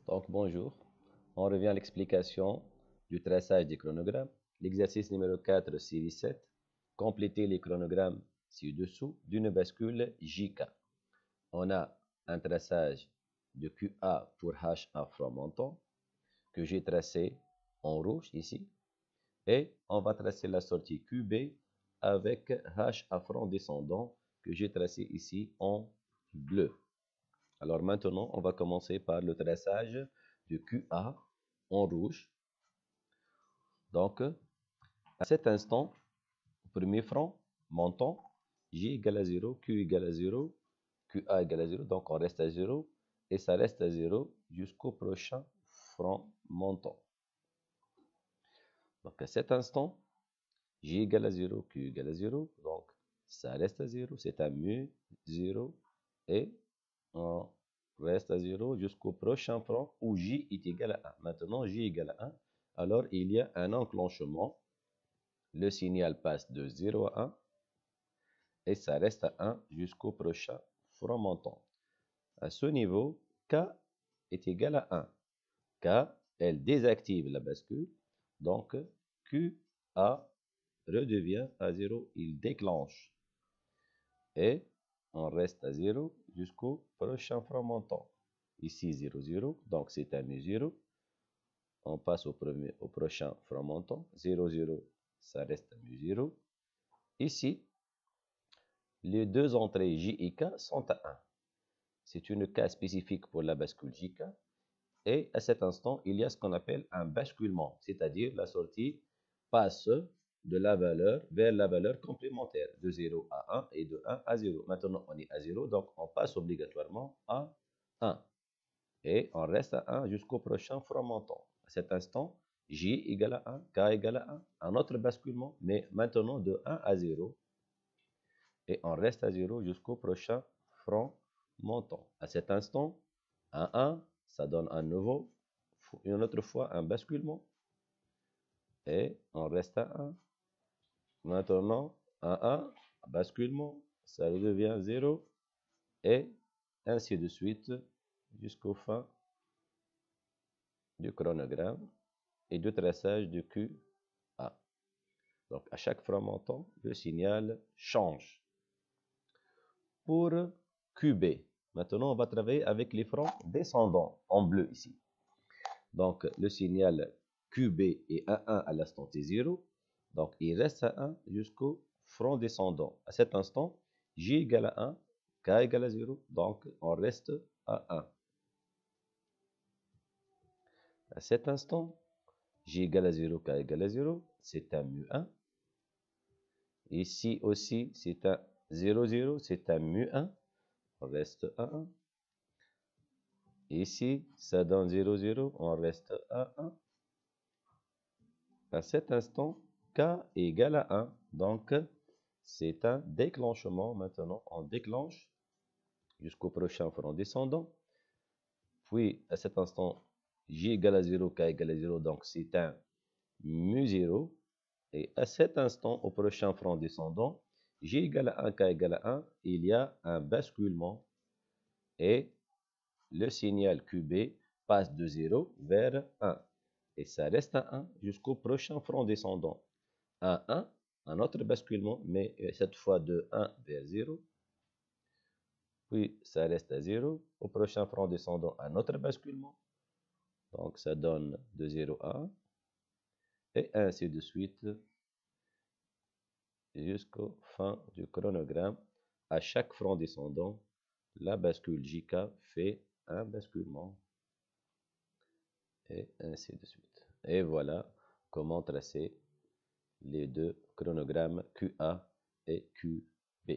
Donc bonjour, on revient à l'explication du traçage des chronogrammes. L'exercice numéro 4, série 7. Complétez les chronogrammes ci-dessous d'une bascule JK. On a un traçage de QA pour H afro montant que j'ai tracé en rouge ici. Et on va tracer la sortie QB avec H afro descendant que j'ai tracé ici en bleu. Alors maintenant, on va commencer par le traçage de QA en rouge. Donc, à cet instant, au premier front, montant, J égale à 0, Q égale à 0, QA égale à 0, donc on reste à 0, et ça reste à 0 jusqu'au prochain front montant. Donc à cet instant, J égale à 0, Q égale à 0, donc ça reste à 0, c'est un mu 0, et on reste à 0 jusqu'au prochain front où J est égal à 1. Maintenant, J égale à 1, alors il y a un enclenchement. Le signal passe de 0 à 1 et ça reste à 1 jusqu'au prochain front montant. À ce niveau, K est égal à 1. K, elle désactive la bascule, donc QA redevient à 0, il déclenche. Et on reste à 0 jusqu'au prochain front montant. Ici 0, 0, donc c'est un mu 0. On passe au prochain front montant. 0, 0, ça reste un mu 0. Ici, les deux entrées J et K sont à 1. C'est une K spécifique pour la bascule JK. Et à cet instant, il y a ce qu'on appelle un basculement, c'est-à-dire la sortie passe de la valeur vers la valeur complémentaire, de 0 à 1 et de 1 à 0. Maintenant, on est à 0, donc on passe obligatoirement à 1. Et on reste à 1 jusqu'au prochain front montant. À cet instant, J égale à 1, K égale à 1. Un autre basculement, mais maintenant de 1 à 0. Et on reste à 0 jusqu'au prochain front montant. À cet instant, à 1, ça donne à nouveau, une autre fois, un basculement. Et on reste à 1. Maintenant, à 1, basculement, ça devient 0. Et ainsi de suite jusqu'au fin du chronogramme et du traçage de QA. Donc, à chaque front montant, le signal change. Pour QB, maintenant, on va travailler avec les fronts descendants, en bleu ici. Donc, le signal QB est à 1 à l'instant T0. Donc, il reste à 1 jusqu'au front descendant. À cet instant, J égale à 1, K égale à 0. Donc, on reste à 1. À cet instant, J égale à 0, K égale à 0. C'est un mu 1. Ici aussi, c'est un 0, 0. C'est un mu 1. On reste à 1. Ici, ça donne 0, 0. On reste à 1. À cet instant, K égale à 1. Donc, c'est un déclenchement. Maintenant, on déclenche jusqu'au prochain front descendant. Puis, à cet instant, J égale à 0, K égale à 0. Donc, c'est un mu 0. Et à cet instant, au prochain front descendant, J égale à 1, K égale à 1, il y a un basculement. Et le signal QB passe de 0 vers 1. Et ça reste à 1 jusqu'au prochain front descendant. À 1, un autre basculement, mais cette fois de 1 vers 0. Puis ça reste à 0. Au prochain front descendant, un autre basculement. Donc ça donne de 0 à 1. Et ainsi de suite jusqu'au fin du chronogramme. À chaque front descendant, la bascule JK fait un basculement. Et ainsi de suite. Et voilà comment tracer les deux chronogrammes QA et QB.